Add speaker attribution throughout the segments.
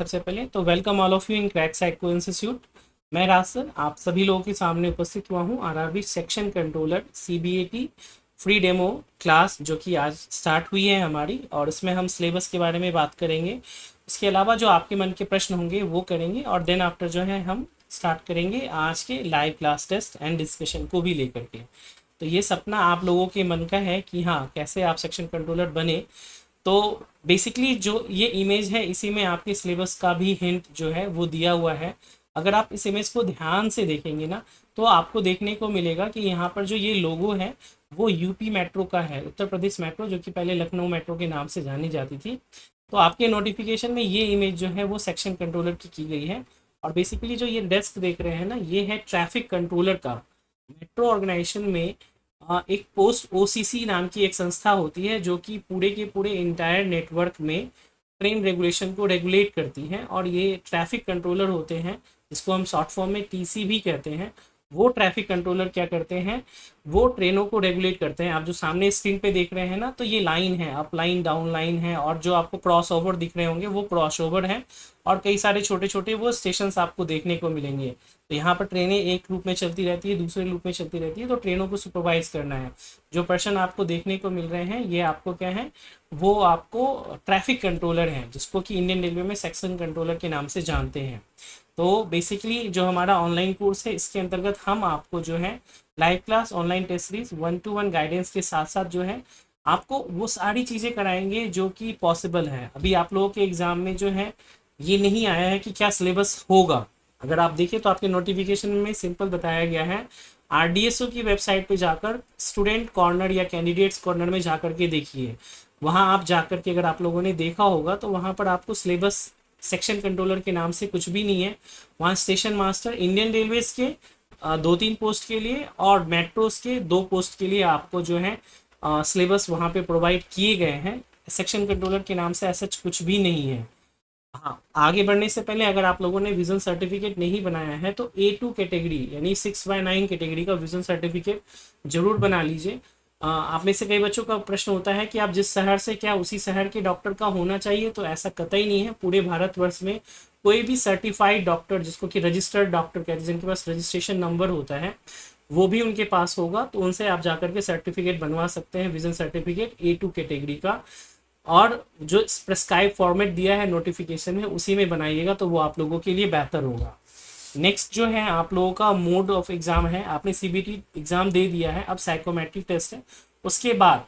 Speaker 1: सबसे पहले तो welcome all of you in crack psycho institute. मैं रासर आप सभी लोगों के सामने उपस्थित हुआ हूँ RRB section controller CBAT free demo class जो कि आज स्टार्ट हुई है हमारी, और इसमें हम सिलेबस के बारे में बात करेंगे। इसके अलावा जो आपके मन के प्रश्न होंगे वो करेंगे, और देन आफ्टर जो है हम स्टार्ट करेंगे आज के live class test and discussion को भी लेकर के। तो ये सपना आप लोगों के मन का है कि हाँ कैसे आप सेक्शन कंट्रोलर बने। तो बेसिकली जो ये इमेज है इसी में आपके सिलेबस का भी हिंट जो है वो दिया हुआ है। अगर आप इस इमेज को ध्यान से देखेंगे ना तो आपको देखने को मिलेगा कि यहाँ पर जो ये लोगो है वो यूपी मेट्रो का है, उत्तर प्रदेश मेट्रो, जो कि पहले लखनऊ मेट्रो के नाम से जानी जाती थी। तो आपके नोटिफिकेशन में ये इमेज जो है वो सेक्शन कंट्रोलर की गई है। और बेसिकली जो ये डेस्क देख रहे हैं ना, ये है ट्रैफिक कंट्रोलर का। मेट्रो ऑर्गेनाइजेशन में एक पोस्ट ओसीसी नाम की एक संस्था होती है जो कि पूरे के पूरे इंटायर नेटवर्क में ट्रेन रेगुलेशन को रेगुलेट करती है, और ये ट्रैफिक कंट्रोलर होते हैं जिसको हम शॉर्ट फॉर्म में टीसी भी कहते हैं। वो ट्रैफिक कंट्रोलर क्या करते हैं, वो ट्रेनों को रेगुलेट करते हैं। आप जो सामने स्क्रीन पे देख रहे हैं ना, तो ये लाइन है, अप लाइन डाउन लाइन है, और जो आपको क्रॉस ओवर दिख रहे होंगे वो क्रॉस ओवर है, और कई सारे छोटे छोटे वो स्टेशंस आपको देखने को मिलेंगे। तो यहाँ पर ट्रेनें एक लूप में चलती रहती है, दूसरे लूप में चलती रहती है, तो ट्रेनों को सुपरवाइज करना है। जो पर्सन आपको देखने को मिल रहे हैं ये आपको क्या है, वो आपको ट्रैफिक कंट्रोलर हैं, जिसको कि इंडियन रेलवे में सेक्शन कंट्रोलर के नाम से जानते हैं। तो बेसिकली जो हमारा ऑनलाइन कोर्स है इसके अंतर्गत हम आपको जो है live class, online test series, 1-to-1 guidance के साथ साथ जो है आपको वो सारी चीज़ें कराएंगे जो कि पॉसिबल है। अभी आप लोगों के एग्ज़ाम में जो है ये नहीं आया है कि क्या सिलेबस होगा। अगर आप देखें तो आपके नोटिफिकेशन में सिंपल बताया गया है, आरडीएसओ की वेबसाइट पे जाकर स्टूडेंट कॉर्नर या कैंडिडेट्स कॉर्नर में जाकर के देखिए। वहाँ आप जाकर के अगर आप लोगों ने देखा होगा तो वहाँ पर आपको सिलेबस सेक्शन कंट्रोलर के नाम से कुछ भी नहीं है। वहाँ स्टेशन मास्टर इंडियन रेलवेज के 2-3 पोस्ट के लिए और मेट्रोस के 2 पोस्ट के लिए आपको जो है सिलेबस वहाँ पे प्रोवाइड किए गए हैं। सेक्शन कंट्रोलर के नाम से ऐसा कुछ भी नहीं है। हाँ, आगे बढ़ने से पहले अगर आप लोगों ने विजन सर्टिफिकेट नहीं बनाया है तो A2 कैटेगरी यानी 6/9 कैटेगरी का विजन सर्टिफिकेट जरूर बना लीजिए। आप में से कई बच्चों का प्रश्न होता है कि आप जिस शहर से क्या उसी शहर के डॉक्टर का होना चाहिए, तो ऐसा कतई नहीं है। पूरे भारतवर्ष में कोई भी सर्टिफाइड डॉक्टर, जिसको कि रजिस्टर्ड डॉक्टर कहते हैं, जिनके पास रजिस्ट्रेशन नंबर होता है, वो भी उनके पास होगा, तो उनसे आप जाकर के सर्टिफिकेट बनवा सकते हैं, विजन सर्टिफिकेट A2 कैटेगरी का। और जो प्रेस्क्राइब फॉर्मेट दिया है नोटिफिकेशन में उसी में बनाइएगा तो वो आप लोगों के लिए बेहतर होगा। नेक्स्ट जो है आप लोगों का मोड ऑफ एग्जाम है। आपने सीबीटी एग्जाम दे दिया है, अब साइकोमेट्रिक टेस्ट है, उसके बाद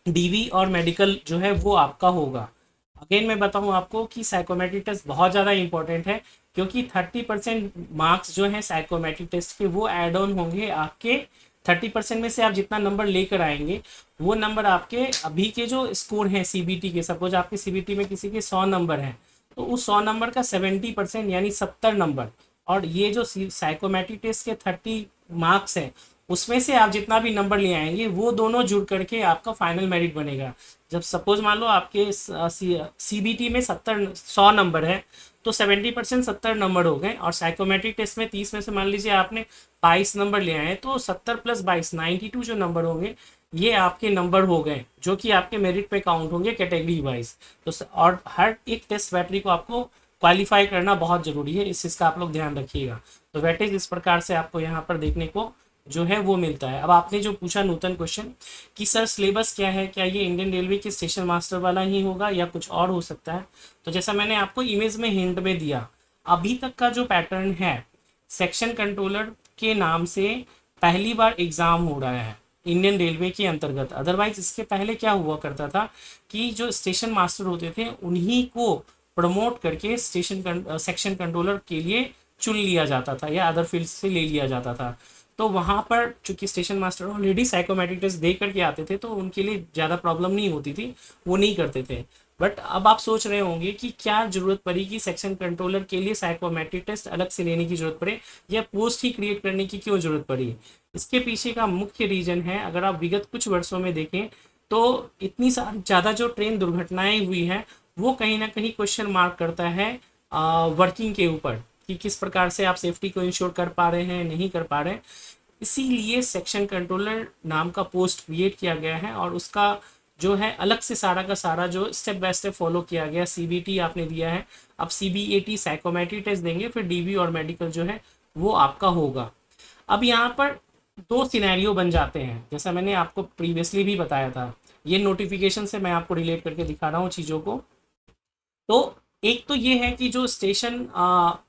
Speaker 1: डीवी और मेडिकल जो है वो आपका होगा। अगेन मैं बताऊं आपको कि साइकोमेट्रिक टेस्ट बहुत ज़्यादा इंपॉर्टेंट है, क्योंकि 30% मार्क्स जो है साइकोमेट्रिक टेस्ट के वो एड ऑन होंगे आपके 30% में से। आप जितना नंबर लेकर आएंगे वो नंबर आपके अभी के जो स्कोर हैं सीबीटी के, सपोज आपके सीबीटी में किसी के 100 नंबर हैं, तो उस 100 नंबर का 70% यानी 70 नंबर, और ये जो साइकोमेट्रिक टेस्ट के 30 मार्क्स हैं उसमें से आप जितना भी नंबर ले आएंगे वो दोनों जुड़ करके आपका फाइनल मेरिट बनेगा। जब सपोज मान लो आपके सीबीटी में 100 नंबर है, तो 70% 70 नंबर हो गए, और साइकोमेट्रिक टेस्ट में 30 में से मान लीजिए आपने 22 नंबर ले आए, तो 70 + 22 92 जो नंबर होंगे ये आपके नंबर हो गए, जो कि आपके मेरिट पे काउंट होंगे कैटेगरी वाइज। तो और हर एक टेस्ट बैटरी को आपको क्वालिफाई करना बहुत ज़रूरी है, इस चीज़ का आप लोग ध्यान रखिएगा। तो वेटेज इस प्रकार से आपको यहाँ पर देखने को जो है वो मिलता है। अब आपने जो पूछा नूतन क्वेश्चन कि सर सिलेबस क्या है, क्या ये इंडियन रेलवे के स्टेशन मास्टर वाला ही होगा या कुछ और हो सकता है, तो जैसा मैंने आपको इमेज में हिंट में दिया, अभी तक का जो पैटर्न है, सेक्शन कंट्रोलर के नाम से पहली बार एग्ज़ाम हो रहा है इंडियन रेलवे के अंतर्गत। अदरवाइज इसके पहले क्या हुआ करता था कि जो स्टेशन मास्टर होते थे उन्हीं को प्रमोट करके सेक्शन कंट्रोलर के लिए चुन लिया जाता था या अदर फील्ड से ले लिया जाता था। तो वहाँ पर चूंकि station master already psychometric test दे करके आते थे तो उनके लिए ज़्यादा प्रॉब्लम नहीं होती थी, वो नहीं करते थे। बट अब आप सोच रहे होंगे कि क्या जरूरत पड़ी कि सेक्शन कंट्रोलर के लिए साइकोमेट्रिक टेस्ट अलग से लेने की जरूरत पड़े, या पोस्ट ही क्रिएट करने की क्यों जरूरत पड़ी। इसके पीछे का मुख्य रीजन है, अगर आप विगत कुछ वर्षों में देखें तो इतनी सारी ज़्यादा जो ट्रेन दुर्घटनाएं हुई हैं वो कहीं ना कहीं क्वेश्चन मार्क करता है वर्किंग के ऊपर, कि किस प्रकार से आप सेफ्टी को इंश्योर कर पा रहे हैं, नहीं कर पा रहे हैं। इसीलिए सेक्शन कंट्रोलर नाम का पोस्ट क्रिएट किया गया है, और उसका जो है अलग से सारा का सारा जो स्टेप बाय स्टेप फॉलो किया गया। सीबीटी आपने दिया है, अब सीबीएटी साइकोमेट्री टेस्ट देंगे, फिर डीबी और मेडिकल जो है वो आपका होगा। अब यहाँ पर दो सिनेरियो बन जाते हैं, जैसा मैंने आपको प्रीवियसली भी बताया था। ये नोटिफिकेशन से मैं आपको रिलेट करके दिखा रहा हूँ चीज़ों को। तो एक तो ये है कि जो स्टेशन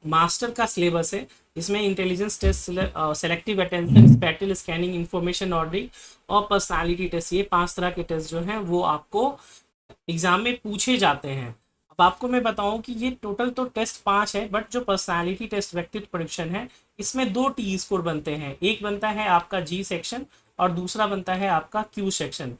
Speaker 1: मास्टर का सिलेबस है, इसमें intelligence test, selective attention, spatial scanning, information ordering और पर्सनालिटी टेस्ट, ये 5 तरह के टेस्ट जो हैं वो आपको एग्जाम में पूछे जाते हैं। अब आपको मैं बताऊं कि ये टोटल तो टेस्ट 5 है, बट जो पर्सनालिटी टेस्ट, व्यक्तित्व परीक्षण है, इसमें 2 टी स्कोर बनते हैं। एक बनता है आपका जी सेक्शन और दूसरा बनता है आपका क्यू सेक्शन।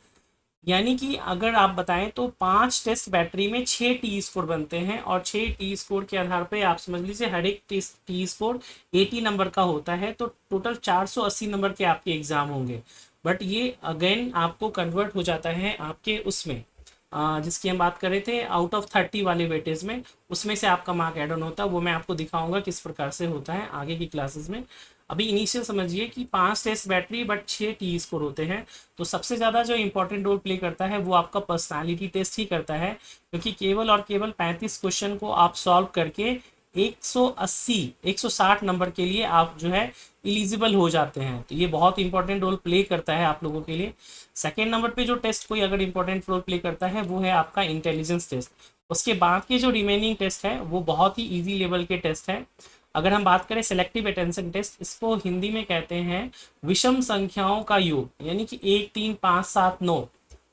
Speaker 1: यानी कि अगर आप बताएं तो 5 टेस्ट बैटरी में 6 टी स्कोर बनते हैं, और 6 टी स्कोर के आधार पे आप समझ लीजिए हर एक टी स्कोर 80 नंबर का होता है, तो टोटल 480 नंबर के आपके एग्जाम होंगे। बट ये अगेन आपको कन्वर्ट हो जाता है आपके उसमें, जिसकी हम बात कर रहे थे आउट ऑफ 30 वाले वेटेज में, उसमें से आपका मार्क एड ऑन होता है। वो मैं आपको दिखाऊंगा किस प्रकार से होता है आगे की क्लासेस में। अभी इनिशियल समझिए कि 5 test battery but 6 T score होते हैं। तो सबसे ज़्यादा जो इंपॉर्टेंट रोल प्ले करता है वो आपका पर्सनालिटी टेस्ट ही करता है, क्योंकि केवल और केवल 35 क्वेश्चन को आप सॉल्व करके 180 160 नंबर के लिए आप जो है इलिजिबल हो जाते हैं। तो ये बहुत इंपॉर्टेंट रोल प्ले करता है आप लोगों के लिए। सेकेंड नंबर पे जो टेस्ट कोई अगर इंपॉर्टेंट रोल प्ले करता है वो है आपका इंटेलिजेंस टेस्ट। उसके बाद के जो रिमेनिंग टेस्ट है वो बहुत ही ईजी लेवल के टेस्ट है। अगर हम बात करें सेलेक्टिव अटेंशन टेस्ट, इसको हिंदी में कहते हैं विषम संख्याओं का योग, यानी कि 1 3 5 7 9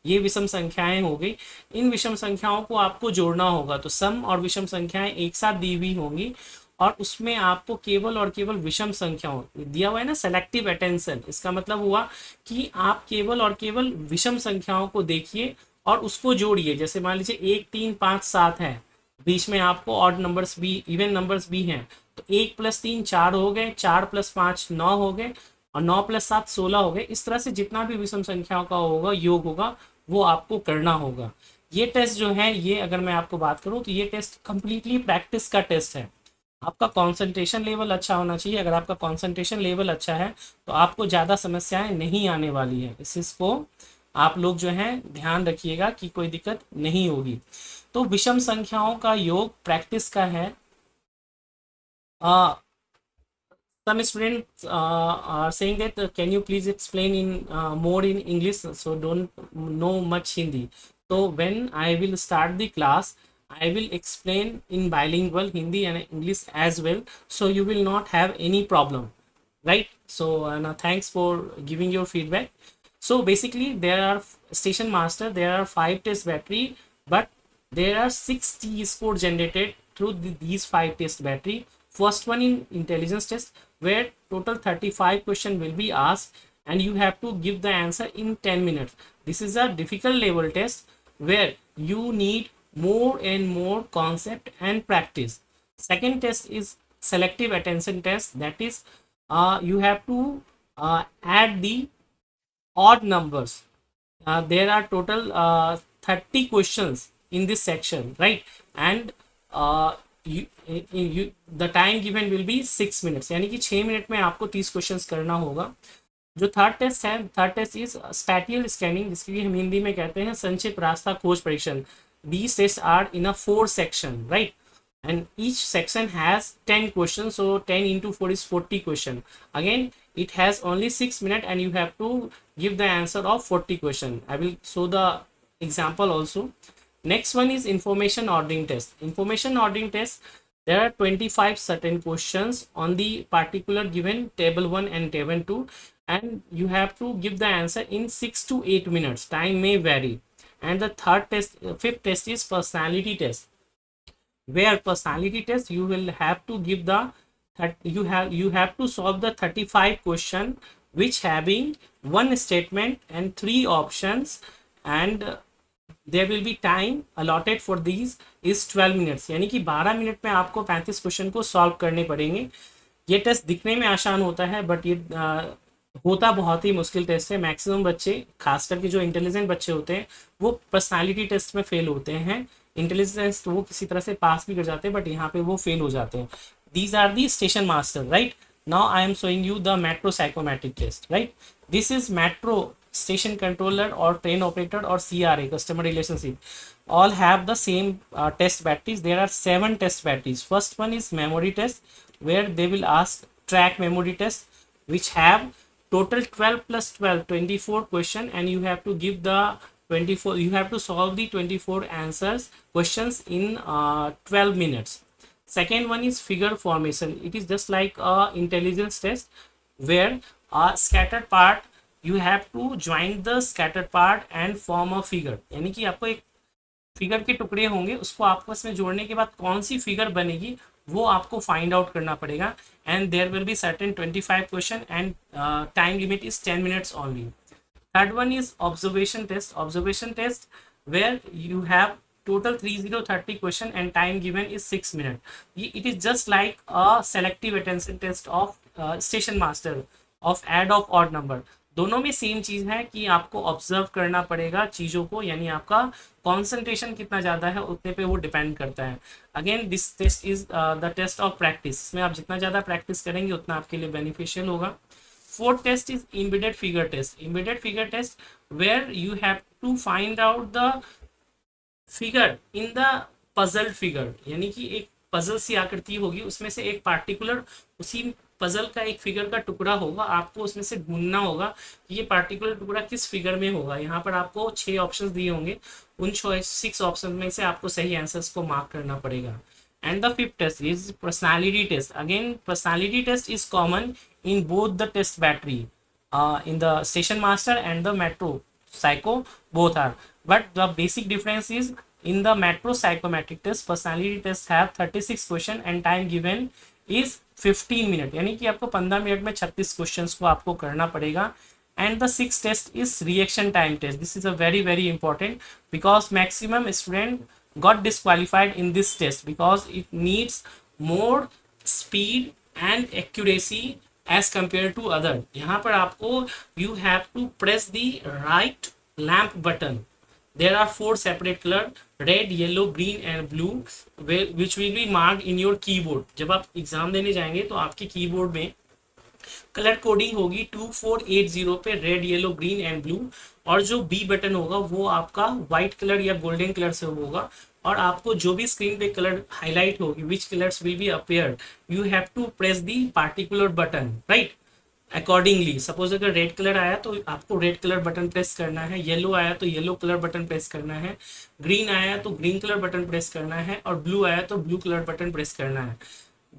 Speaker 1: ये विषम संख्याएं हो गई। इन विषम संख्याओं को आपको जोड़ना होगा, तो सम और विषम संख्याएं एक साथ दी हुई होंगी, और उसमें आपको केवल और केवल विषम संख्याओं दिया हुआ है ना, सेलेक्टिव अटेंशन, इसका मतलब हुआ कि आप केवल और केवल विषम संख्याओं को देखिए और उसको जोड़िए। जैसे मान लीजिए 1 3 5 7 है, बीच में आपको ऑड नंबर्स भी, इवन नंबर्स भी हैं, तो 1 + 3 4 हो गए, 4 + 5 9 हो गए, और 9 + 7 16 हो गए। इस तरह से जितना भी विषम संख्याओं का होगा योग होगा वो आपको करना होगा। ये टेस्ट जो है, ये अगर मैं आपको बात करूं तो ये टेस्ट कंप्लीटली प्रैक्टिस का टेस्ट है। आपका कंसंट्रेशन लेवल अच्छा होना चाहिए। अगर आपका कंसंट्रेशन लेवल अच्छा है तो आपको ज़्यादा समस्याएं नहीं आने वाली है। इसको आप लोग जो है ध्यान रखिएगा कि कोई दिक्कत नहीं होगी। तो विषम संख्याओं का योग प्रैक्टिस का है। Some students are saying that can you please explain in more in English, so don't know much Hindi. So when I will start the class, I will explain in bilingual Hindi and English as well, so you will not have any problem, right? So thanks for giving your feedback. So basically there are station master, there are 5 test battery, but there are 6 T score generated through these 5 test battery. First one in intelligence test, where total 35 question will be asked and you have to give the answer in 10 minutes. This is a difficult level test where you need more and more concept and practice. Second test is selective attention test, that is you have to add the odd numbers. There are total 30 questions in this section, right? And the time given will be 6 minutes, यानी कि 6 minute में आपको 30 questions करना होगा। जो third test है, third test is spatial scanning, जिसकी हम हिंदी में कहते हैं संक्षिप्त रास्ता खोज परीक्षण। These tests are in a 4 section, right? And each section has 10 questions, so 10 into 4 is 40 question. Again, it has only 6 minutes and you have to give the answer of 40 question. I will show the example also. Next one is information ordering test. Information ordering test, there are 25 certain questions on the particular given table 1 and table 2, and you have to give the answer in 6 to 8 minutes. Time may vary. And the third test, fifth test is personality test, where personality test you will have to give the you have to solve the 35 question which having one statement and 3 options, and there will be time allotted for these is 12 minutes, यानी कि 12 minute में आपको 35 question को solve करने पड़ेंगे। ये test दिखने में आसान होता है, बट ये होता बहुत ही मुश्किल टेस्ट है। मैक्सिमम बच्चे, खास करके जो इंटेलिजेंट बच्चे होते हैं, वो पर्सनालिटी टेस्ट में फेल होते हैं। इंटेलिजेंस तो वो किसी तरह से पास भी कर जाते हैं, बट यहाँ पे वो फेल हो जाते हैं। These are the station master, right? Now I am showing you the metro psychometric test, right? This is metro station controller or train operator or CRA, customer relationship, all have the same test batteries. There are 7 test batteries. First one is memory test, where they will ask track memory test, which have total 12 plus 12, 24 question, and you have to give the 24, you have to solve the 24 answers questions in 12 minutes. Second one is figure formation. It is just like a intelligence test, where a scattered part, you have to join the scattered part and form a figure. यानी कि आपको एक figure के टुकड़े होंगे, उसको आपस में जोड़ने के बाद कौन सी फिगर बनेगी वो आपको फाइंड आउट करना पड़ेगा. And there will be certain 25 question and time limit is 10 minutes only. Third one is observation test. Observation test, where you have total 30 question and time given is 6 minutes. It is just like a selective attention test of station master of add of odd number. दोनों में same चीज है कि आपको observe करना पड़ेगा चीजों को, यानी आपका कंसंट्रेशन कितना ज्यादा है उतने पे वो डिपेंड करता है. Again this test is the test of practice. इसमें आप जितना ज्यादा प्रैक्टिस करेंगे उतना आपके लिए बेनिफिशियल होगा. Fourth test is embedded figure test. Embedded figure test, where you have to find out the figure in the puzzle figure. यानी कि एक पजल सी आकृति होगी, उसमें से एक पार्टिकुलर उसी पजल का एक फिगर का टुकड़ा होगा, आपको उसमें से ढूंढना होगा कि ये पार्टिकुलर टुकड़ा किस फिगर में होगा. यहाँ पर आपको 6 ऑप्शंस दिए होंगे, उन 6 ऑप्शन में से आपको सही आंसर्स को मार्क करना पड़ेगा. And the fifth test is personality test. Again, personality test is common in both the test battery, in the station master and the metro psycho, both are. But the basic difference is in the metro psychometric test, personality test have 36 question and time given is 15 minute. यानी कि आपको 15 minute में 36 questions को आपको करना पड़ेगा. And the sixth test is reaction time test. This is a very important, because maximum student got disqualified in this test because it needs more speed and accuracy as compared to other. यहाँ पर आपको you have to press the right lamp button. There are 4 separate color, red, yellow, green and blue, which will be marked in your keyboard. जब आप exam देने जाएंगे तो आपके keyboard में कलर कोडिंग होगी 2480 पे, red, yellow, green and blue. और जो बी बटन होगा वो आपका व्हाइट कलर या गोल्डन कलर से होगा. और आपको जो भी स्क्रीन पे कलर हाईलाइट होगी, which colours will be appear, you have to press the particular button right accordingly. Suppose अगर रेड कलर आया तो आपको रेड कलर बटन प्रेस करना है, येलो आया तो येलो कलर बटन प्रेस करना है, ग्रीन आया तो ग्रीन कलर बटन प्रेस करना है, और ब्लू आया तो ब्लू कलर बटन प्रेस करना है.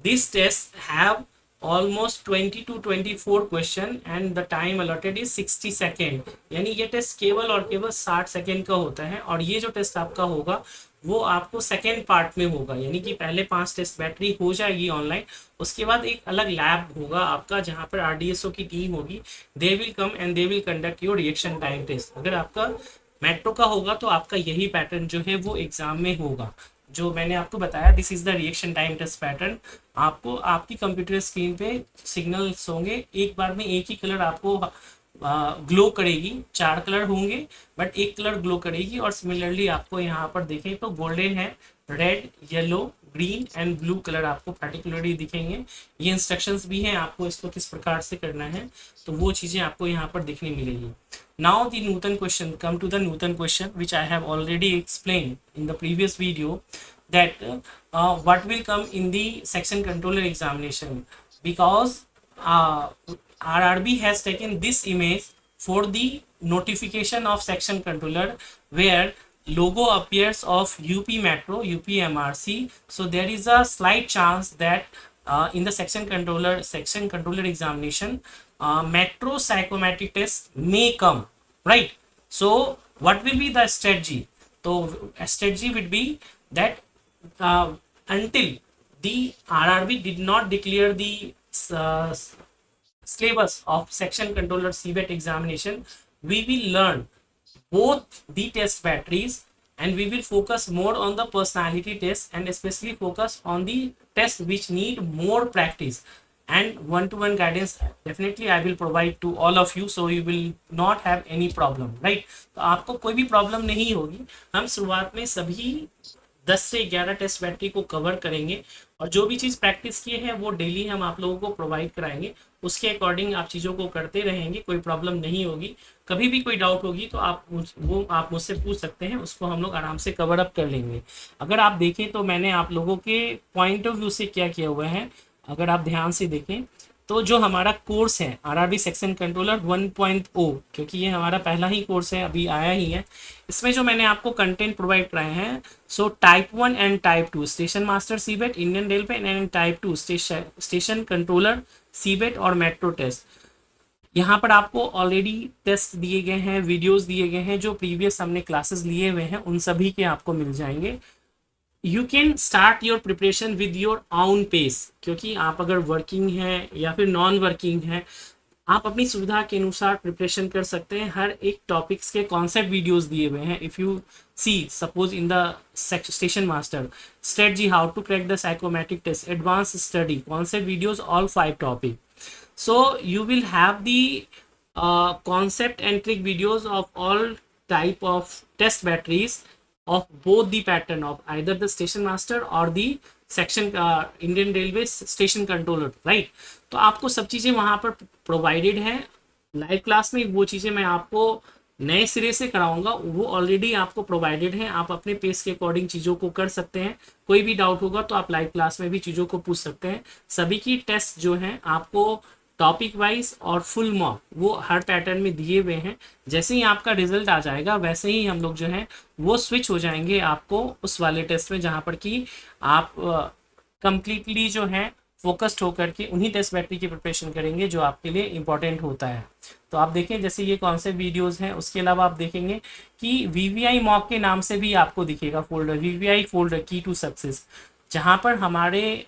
Speaker 1: This test have almost 20 to 24 question and the time allotted is 60 second. यानी ये टेस्ट केवल और केवल 60 सेकेंड का होता है. और ये जो टेस्ट आपका होगा वो आपको सेकेंड पार्ट में होगा, यानी कि पहले 5 टेस्ट बैटरी हो जाएगी ऑनलाइन, उसके बाद एक अलग लैब होगा आपका जहाँ पर RDSO की टीम होगी. They will come and they will conduct your reaction time test. अगर आपका मेट्रो का होगा तो आपका यही पैटर्न जो है वो एग्जाम में होगा, जो मैंने आपको बताया. This is the reaction time test pattern. आपको आपकी कंप्यूटर स्क्रीन पे सिग्नल्स होंगे, एक बार में एक ही कलर आपको ग्लो करेगी. 4 कलर होंगे बट एक कलर ग्लो करेगी. और सिमिलरली आपको यहाँ पर देखें तो गोल्डन है, red, yellow, green and blue colour आपको पर्टिकुलरली दिखेंगे. ये इंस्ट्रक्शंस भी हैं आपको इसको किस प्रकार से करना है, तो वो चीज़ें आपको यहाँ पर दिखने मिलेगी. Now the Newton question, come to the Newton question which I have already explained in the previous video, that what will come in the section controller examination, because RRB has taken this image for the notification of section controller, where logo appears of UP Metro, UP MRC. So there is a slight chance that in the section controller examination, metro psychometric test may come, right? So what will be the strategy? So strategy would be that until the RRB did not declare the syllabus of section controller CBET examination, we will learn both the test batteries and we will focus more on the personality test, and especially focus on the tests which need more practice. And one-to-one guidance definitely I will provide to all of you, so you will not have any problem, right? तो आपको कोई भी problem नहीं होगी. हम शुरुआत में सभी 10 से 11 टेस्ट बैटरी को कवर करेंगे और जो भी चीज़ प्रैक्टिस किए हैं वो डेली हम आप लोगों को प्रोवाइड कराएंगे। उसके अकॉर्डिंग आप चीज़ों को करते रहेंगे, कोई प्रॉब्लम नहीं होगी। कभी भी कोई डाउट होगी तो आप मुझसे पूछ सकते हैं, उसको हम लोग आराम से कवर अप कर लेंगे। अगर आप देखें तो मैंने आप लोगों के पॉइंट ऑफ व्यू से क्या किया हुआ है, अगर आप ध्यान से देखें तो जो हमारा कोर्स है आरआरबी सेक्शन कंट्रोलर 1.0, क्योंकि ये हमारा पहला ही कोर्स है, अभी आया ही है, इसमें जो मैंने आपको कंटेंट प्रोवाइड कराए हैं, so type 1 and type 2 station master CBAT Indian railway and type 2 station controller CBAT और मेट्रो टेस्ट, यहाँ पर आपको ऑलरेडी टेस्ट दिए गए हैं, वीडियोस दिए गए हैं, जो प्रीवियस हमने क्लासेस लिए हुए हैं उन सभी के आपको मिल जाएंगे। You can start your preparation with your own pace, क्योंकि आप अगर वर्किंग हैं या फिर नॉन वर्किंग हैं, आप अपनी सुविधा के अनुसार प्रिपरेशन कर सकते हैं। हर एक टॉपिक्स के कॉन्सेप्ट वीडियोस दिए हुए हैं। If you see suppose in the station master strategy, how to crack the psychometric test, advance study, concept videos, all 5 topic. So you will have the concept and trick videos of all type of test batteries of both the pattern of either the station master or the section Indian Railways station controller, right? तो आपको सब चीज़ें वहाँ पर provided हैं live class में। वो चीज़ें मैं आपको नए सिरे से कराऊंगा, वो ऑलरेडी आपको प्रोवाइडेड हैं। आप अपने पेस के अकॉर्डिंग चीज़ों को कर सकते हैं। कोई भी डाउट होगा तो आप लाइव क्लास में भी चीज़ों को पूछ सकते हैं। सभी की टेस्ट जो हैं आपको टॉपिक वाइज और फुल मॉक वो हर पैटर्न में दिए हुए हैं। जैसे ही आपका रिजल्ट आ जाएगा वैसे ही हम लोग जो है वो स्विच हो जाएंगे आपको उस वाले टेस्ट में, जहाँ पर कि आप कंप्लीटली जो है फोकस्ड होकर के उन्हीं टेस्ट बैटरी की प्रिपरेशन करेंगे जो आपके लिए इम्पोर्टेंट होता है। तो आप देखें जैसे ये कॉन्सेप्ट वीडियोस हैं, उसके अलावा आप देखेंगे कि वीवीआई मॉक के नाम से भी आपको दिखेगा फोल्डर, वीवीआई फोल्डर की टू सक्सेस, जहाँ पर हमारे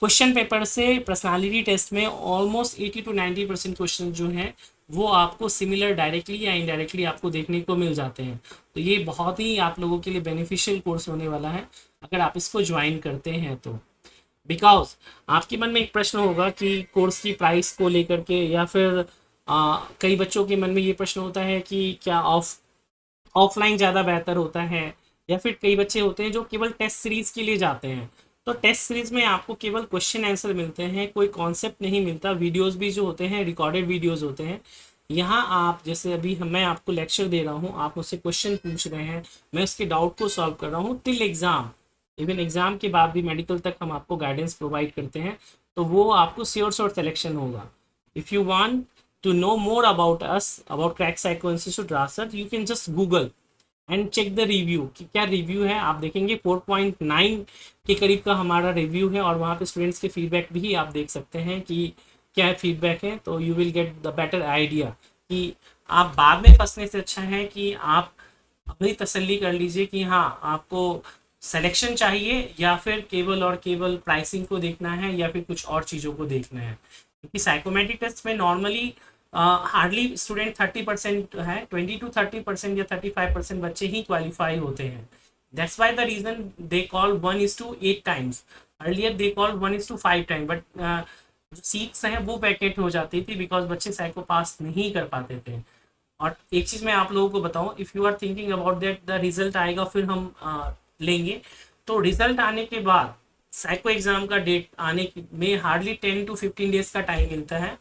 Speaker 1: क्वेश्चन पेपर से पर्सनालिटी टेस्ट में ऑलमोस्ट 80 to 90% क्वेश्चन जो हैं वो आपको सिमिलर डायरेक्टली या इनडायरेक्टली आपको देखने को मिल जाते हैं। तो ये बहुत ही आप लोगों के लिए बेनिफिशियल कोर्स होने वाला है अगर आप इसको ज्वाइन करते हैं तो। बिकॉज आपके मन में एक प्रश्न होगा कि कोर्स की प्राइस को लेकर के, या फिर कई बच्चों के मन में ये प्रश्न होता है कि क्या ऑफलाइन ज़्यादा बेहतर होता है, या फिर कई बच्चे होते हैं जो केवल टेस्ट सीरीज़ के लिए जाते हैं। तो टेस्ट सीरीज में आपको केवल क्वेश्चन आंसर मिलते हैं, कोई कॉन्सेप्ट नहीं मिलता। वीडियोस भी जो होते हैं रिकॉर्डेड वीडियोस होते हैं। यहाँ आप जैसे अभी मैं आपको लेक्चर दे रहा हूँ, आप मुझसे क्वेश्चन पूछ रहे हैं, मैं उसके डाउट को सॉल्व कर रहा हूँ टिल एग्ज़ाम। इवन एग्ज़ाम के बाद भी मेडिकल तक हम आपको गाइडेंस प्रोवाइड करते हैं। तो वो आपको श्योर सिलेक्शन होगा। If you want to know more about us, about crack psycho institute Raj sir, you can just Google and check the review कि क्या रिव्यू है। आप देखेंगे 4.9 के करीब का हमारा रिव्यू है, और वहाँ पे स्टूडेंट्स के फीडबैक भी आप देख सकते हैं कि क्या फीडबैक है। तो you will get the better idea कि आप बाद में फंसने से अच्छा है कि आप अपनी तसल्ली कर लीजिए कि हाँ आपको सिलेक्शन चाहिए या फिर केवल और केवल प्राइसिंग को देखना है या फिर कुछ और चीज़ों को देखना है। क्योंकि साइकोमेट्रिक टेस्ट में नॉर्मली हार्डली स्टूडेंट 30% है, 20 to 30% या 35% बच्चे ही क्वालिफाई होते हैं। That's why the reason they call 1:8 times, earlier they call 1:5 time, but जो सीट्स हैं वो वैकेंट हो जाती थी बिकॉज बच्चे साइको पास नहीं कर पाते थे। और एक चीज़ मैं आप लोगों को बताऊं, if you are thinking about that the result आएगा फिर हम लेंगे, तो रिजल्ट आने के बाद साइको एग्ज़ाम का डेट आने में हार्डली 10 to 15 डेज का टाइम मिलता है।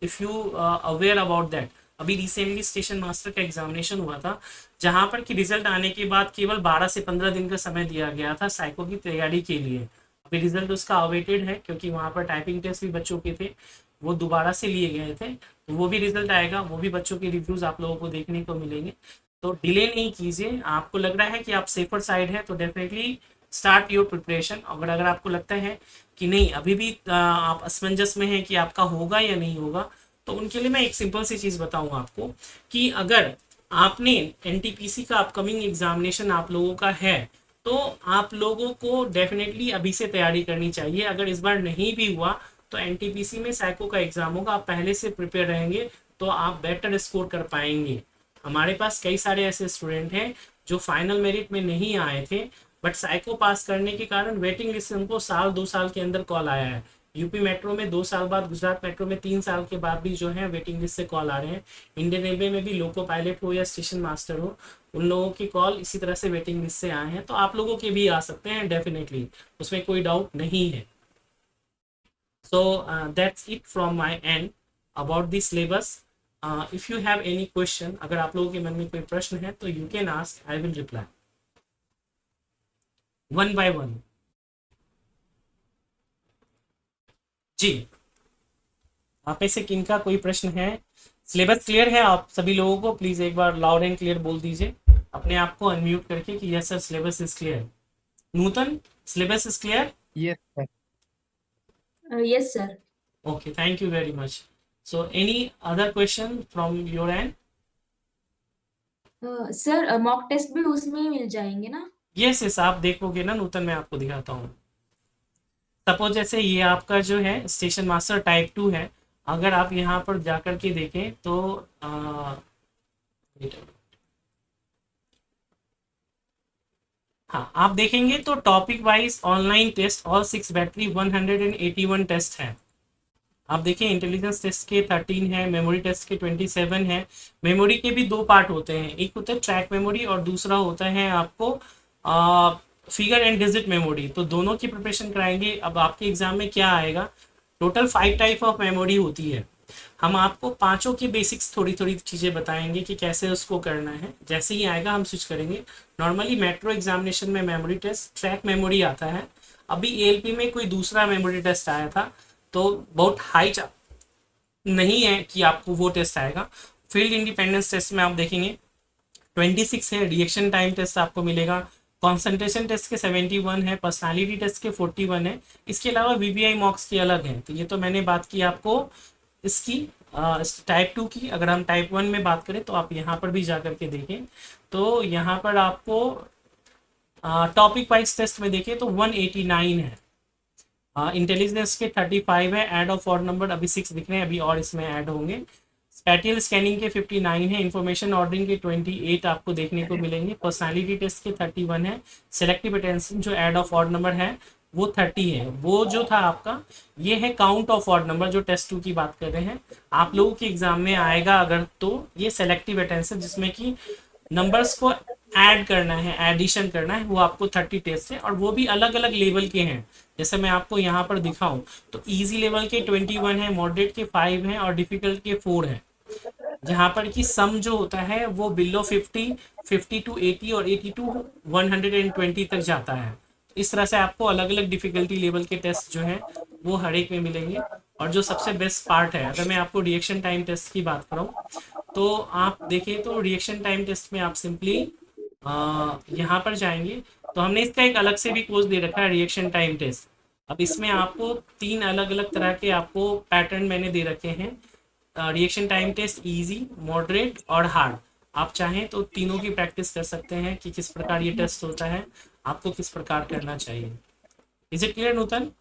Speaker 1: If you aware about that, अभी रिसेंटली स्टेशन मास्टर का एग्जामिनेशन हुआ था जहां पर कि रिजल्ट आने के बाद केवल 12 से 15 दिन का समय दिया गया था साइको की तैयारी के लिए। अभी रिजल्ट उसका अवेटेड है क्योंकि वहां पर टाइपिंग टेस्ट भी बच्चों के थे, वो दोबारा से लिए गए थे। तो वो भी रिजल्ट आएगा, वो भी बच्चों के रिव्यूज आप लोगों को देखने को मिलेंगे। तो डिले नहीं कीजिए। आपको लग रहा है कि आप सेफर साइड है तो डेफिनेटली स्टार्ट योर प्रिपरेशन। अगर आपको लगता है कि नहीं अभी भी आप असमंजस में हैं कि आपका होगा या नहीं होगा, तो उनके लिए मैं एक सिंपल सी चीज़ बताऊंगा आपको कि अगर आपने एनटीपीसी का अपकमिंग एग्जामिनेशन आप लोगों का है तो आप लोगों को डेफिनेटली अभी से तैयारी करनी चाहिए। अगर इस बार नहीं भी हुआ तो एनटीपीसी में साइको का एग्जाम होगा, आप पहले से प्रिपेयर रहेंगे तो आप बेटर स्कोर कर पाएंगे। हमारे पास कई सारे ऐसे स्टूडेंट हैं जो फाइनल मेरिट में नहीं आए थे, बट साइको पास करने के कारण वेटिंग लिस्ट से उनको 1-2 साल के अंदर कॉल आया है यूपी मेट्रो में 2 साल बाद, गुजरात मेट्रो में 3 साल के बाद भी जो है वेटिंग लिस्ट से कॉल आ रहे हैं। इंडियन रेलवे में भी लोको पायलट हो या स्टेशन मास्टर हो, उन लोगों की कॉल इसी तरह से वेटिंग लिस्ट से आए हैं, तो आप लोगों के भी आ सकते हैं डेफिनेटली, उसमें कोई डाउट नहीं है। So that's it from my and about the syllabus. If you have any question, अगर आप लोगों के मन में कोई प्रश्न है तो you can ask, I will reply one by one. जी, आप में से किनका कोई प्रश्न है? सिलेबस क्लियर है आप सभी लोगों को? प्लीज एक बार लाउड एंड क्लियर बोल दीजिए अपने आप को अनम्यूट करके कि yes sir syllabus is clear. Nutan, syllabus is clear?
Speaker 2: Yes, sir.
Speaker 3: Yes, sir.
Speaker 1: Okay, thank you very much. So any other question from your end?
Speaker 3: Sir mock test भी उसमें ही मिल जाएंगे ना?
Speaker 1: यस यस, आप देखोगे ना नूतन, मैं आपको दिखाता हूँ। सपोज जैसे ये आपका जो है स्टेशन मास्टर टाइप 2 है, अगर आप यहाँ पर जाकर के देखें तो हाँ, आप देखेंगे तो topic wise online test all 6 battery 181 test है। आप देखिए इंटेलिजेंस टेस्ट के 13 है, मेमोरी टेस्ट के 27 है। मेमोरी के भी 2 पार्ट होते हैं, एक होता है ट्रैक मेमोरी और दूसरा होता है आपको फिगर एंड डिजिट मेमोरी। तो दोनों की प्रिपरेशन कराएंगे। अब आपके एग्जाम में क्या आएगा, टोटल 5 टाइप ऑफ मेमोरी होती है। हम आपको पांचों की बेसिक्स थोड़ी थोड़ी चीज़ें बताएंगे कि कैसे उसको करना है। जैसे ही आएगा हम स्विच करेंगे। नॉर्मली मेट्रो एग्जामिनेशन में मेमोरी टेस्ट ट्रैक मेमोरी आता है। अभी एएलपी में कोई दूसरा मेमोरी टेस्ट आया था, तो बहुत हाई नहीं है कि आपको वो टेस्ट आएगा। फील्ड इंडिपेंडेंस टेस्ट में आप देखेंगे 26 है, रिएक्शन टाइम टेस्ट आपको मिलेगा, कॉन्सेंट्रेशन टेस्ट के 71 है, पर्सनालिटी टेस्ट के 41 है। इसके अलावा वीवीआई मॉक्स के अलग हैं। तो ये तो मैंने बात की आपको इसकी टाइप 2 की। अगर हम टाइप 1 में बात करें तो आप यहाँ पर भी जा करके देखें, तो यहाँ पर आपको टॉपिक वाइज टेस्ट में देखें तो 189 है, इंटेलिजेंस के 35 है, ऐड ऑफ ऑड नंबर अभी 6 दिख रहे हैं, अभी और इसमें ऐड होंगे। स्पैटियल स्कैनिंग के 59 है, इंफॉर्मेशन ऑर्डरिंग के 28 आपको देखने को मिलेंगे, पर्सनालिटी टेस्ट के 31 है, सेलेक्टिव अटेंशन जो ऐड ऑफ ऑड नंबर है वो 30 है। वो जो था आपका ये है काउंट ऑफ ऑड नंबर, जो टेस्ट 2 की बात कर रहे हैं। आप लोगों के एग्जाम में आएगा अगर तो ये सेलेक्टिव अटेंशन, जिसमें कि नंबर्स को ऐड करना है, एडिशन करना है, वो आपको 30 टेस्ट है और वो भी अलग अलग लेवल के हैं। जैसे मैं आपको यहाँ पर दिखाऊं तो इजी लेवल के 21 है, मॉडरेट के 5 हैं और डिफिकल्ट के 4 हैं। जहाँ पर कि सम जो होता है वो बिलो 50, 50 टू 80 और 80 टू 120 तक जाता है। इस तरह से आपको अलग अलग डिफिकल्टी लेवल के टेस्ट जो है वो हर एक में मिलेंगे। और जो सबसे बेस्ट पार्ट है, अगर मैं आपको रिएक्शन टाइम टेस्ट की बात करूँ तो आप देखें तो रिएक्शन टाइम टेस्ट में आप सिंपली यहाँ पर जाएंगे तो हमने इसका एक अलग से भी कोर्स दे रखा है, रिएक्शन टाइम टेस्ट। अब इसमें आपको 3 अलग अलग तरह के आपको पैटर्न मैंने दे रखे हैं, reaction time test easy, moderate और हार्ड। आप चाहें तो तीनों की प्रैक्टिस कर सकते हैं कि किस प्रकार ये टेस्ट होता है, आपको किस प्रकार करना चाहिए। Is it clear Nutan?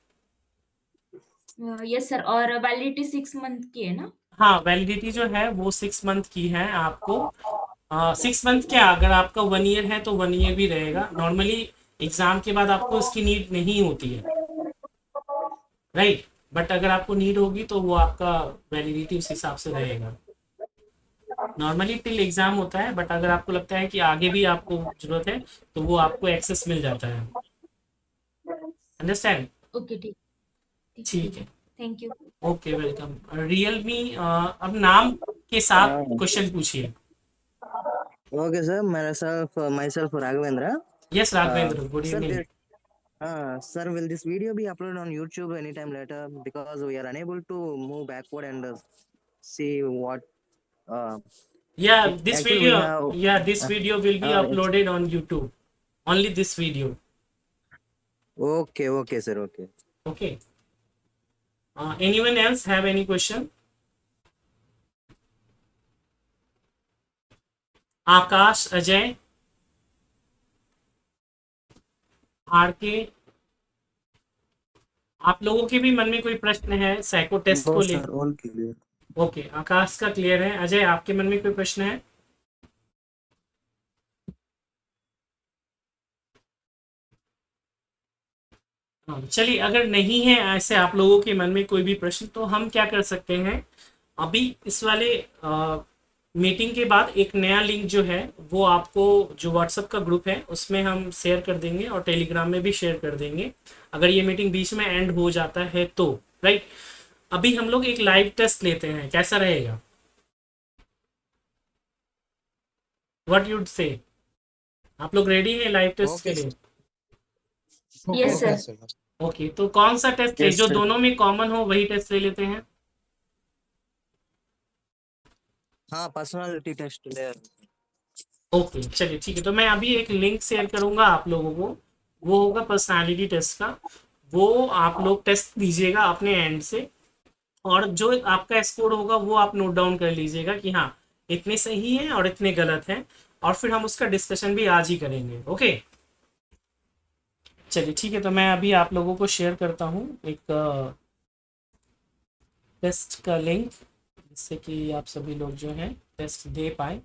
Speaker 3: Yes sir. और वैलिडिटी 6 मंथ की है ना?
Speaker 1: हाँ, वैलिडिटी जो है वो 6 मंथ की है आपको। 6 मंथ क्या, अगर आपका 1 ईयर है तो 1 ईयर भी रहेगा। नॉर्मली एग्जाम के बाद आपको इसकी नीड नहीं होती है, राइट? बट अगर आपको नीड होगी तो वो आपका वैलिडिटी उस हिसाब से रहेगा। नॉर्मली टिल एग्जाम होता है, बट अगर आपको लगता है कि आगे भी आपको जरूरत है तो वो आपको एक्सेस मिल जाता है। अंडरस्टैंड?
Speaker 3: ओके, ठीक
Speaker 1: ठीक है,
Speaker 3: thank you.
Speaker 1: Okay, welcome. Realme, अब नाम के साथ क्वेश्चन पूछिए।
Speaker 2: Okay, sir. Myself, Raghavendra.
Speaker 1: Yes Raghavendra, good
Speaker 2: Sir,
Speaker 1: evening.
Speaker 2: sir, will this video be uploaded on YouTube anytime later? Because we are unable to move backward and see what. Uh,
Speaker 1: Yeah, this
Speaker 2: Actually, we
Speaker 1: video,
Speaker 2: have.
Speaker 1: yeah, this video will be
Speaker 2: It's
Speaker 1: uploaded on YouTube. Only this video.
Speaker 2: okay, sir. Okay.
Speaker 1: Okay. Anyone else have any question? Akash, Ajay, R K, आप लोगों के भी मन में कोई प्रश्न है psycho test को
Speaker 4: No,
Speaker 1: ले?
Speaker 4: sir, all clear.
Speaker 1: ओके, आकाश का क्लियर है। अजय, आपके मन में कोई प्रश्न है? हाँ, चलिए, अगर नहीं है ऐसे आप लोगों के मन में कोई भी प्रश्न, तो हम क्या कर सकते हैं, अभी इस वाले मीटिंग के बाद एक नया लिंक जो है वो आपको, जो व्हाट्सएप का ग्रुप है उसमें हम शेयर कर देंगे और टेलीग्राम में भी शेयर कर देंगे, अगर ये मीटिंग बीच में एंड हो जाता है तो। राइट, अभी हम लोग एक लाइव टेस्ट लेते हैं, कैसा रहेगा? व्हाट यूड से? आप लोग रेडी हैं लाइव टेस्ट के
Speaker 2: Okay,
Speaker 1: लिए?
Speaker 2: sir.
Speaker 3: Yes
Speaker 2: Okay,
Speaker 3: sir.
Speaker 2: sir.
Speaker 1: Okay, तो कौन सा टेस्ट ले,
Speaker 2: Yes,
Speaker 1: जो
Speaker 2: sir.
Speaker 1: दोनों में कॉमन हो वही टेस्ट ले लेते हैं।
Speaker 2: हाँ, पर्सनालिटी टेस्ट ले।
Speaker 1: ओके, चलिए ठीक है, तो मैं अभी एक लिंक शेयर करूंगा आप लोगों को, वो होगा पर्सनालिटी टेस्ट का। वो आप लोग टेस्ट दीजिएगा अपने एंड से, और जो आपका स्कोर होगा वो आप नोट डाउन कर लीजिएगा कि हाँ इतने सही हैं और इतने गलत हैं, और फिर हम उसका डिस्कशन भी आज ही करेंगे। ओके, चलिए ठीक है, तो मैं अभी आप लोगों को शेयर करता हूँ एक टेस्ट का लिंक, जिससे कि आप सभी लोग जो हैं टेस्ट दे पाए।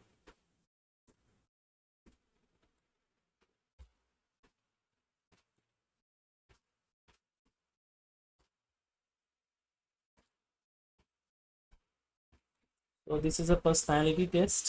Speaker 1: So this is a personality test.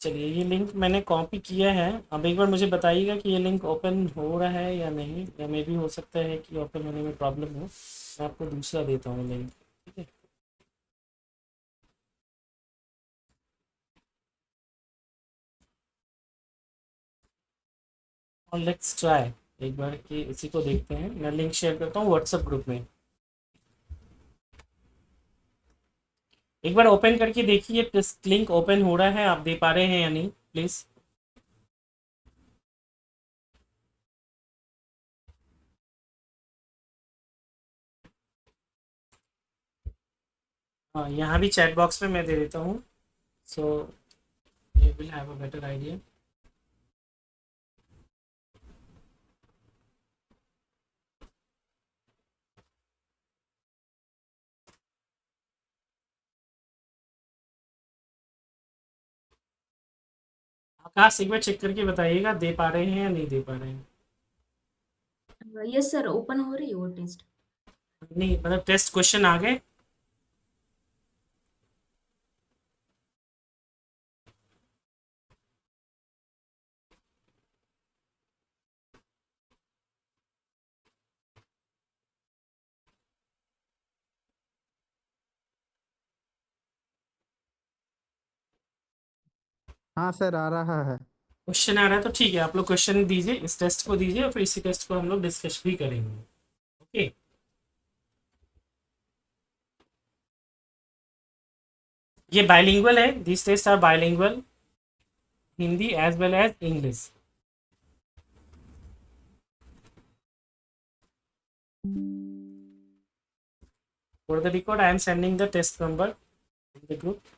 Speaker 1: चलिए, ये लिंक मैंने कॉपी किया है, अब एक बार मुझे बताइएगा कि ये लिंक ओपन हो रहा है या नहीं, या मे भी हो सकता है कि ओपन होने में प्रॉब्लम हो। मैं आपको दूसरा देता हूँ लिंक, ठीक है। और लेट्स ट्राई एक बार कि इसी को देखते हैं। मैं लिंक शेयर करता हूँ व्हाट्सएप ग्रुप में, एक बार ओपन करके देखिए टेस्ट लिंक ओपन हो रहा है, आप दे पा रहे हैं या नहीं प्लीज़। हाँ, यहाँ भी चैट बॉक्स में मैं दे देता हूँ, so you will have a better idea. Akash, एक बार चेक करके बताइएगा दे पा रहे हैं या नहीं दे पा रहे हैं।
Speaker 3: यस सर, ओपन हो रही है वो टेस्ट।
Speaker 1: नहीं, मतलब टेस्ट क्वेश्चन आ गए।
Speaker 4: हाँ सर, आ रहा है।
Speaker 1: क्वेश्चन आ रहा है तो ठीक है, आप लोग क्वेश्चन दीजिए, इस टेस्ट को दीजिए, और फिर इसी टेस्ट को हम लोग डिस्कस भी करेंगे। ओके, ये बाइलिंगुअल है, this test are bilingual, Hindi as well as English. For the record, I am sending the test number in the group.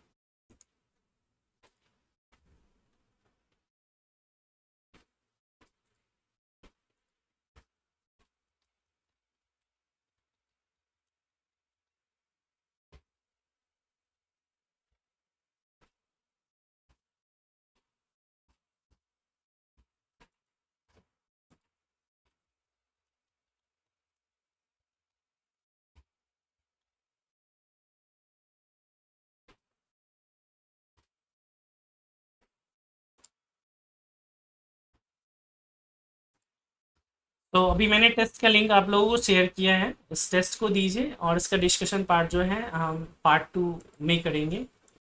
Speaker 1: तो अभी मैंने टेस्ट का लिंक आप लोगों को शेयर किया है, इस टेस्ट को दीजिए, और इसका डिस्कशन पार्ट जो है हम पार्ट 2 में करेंगे।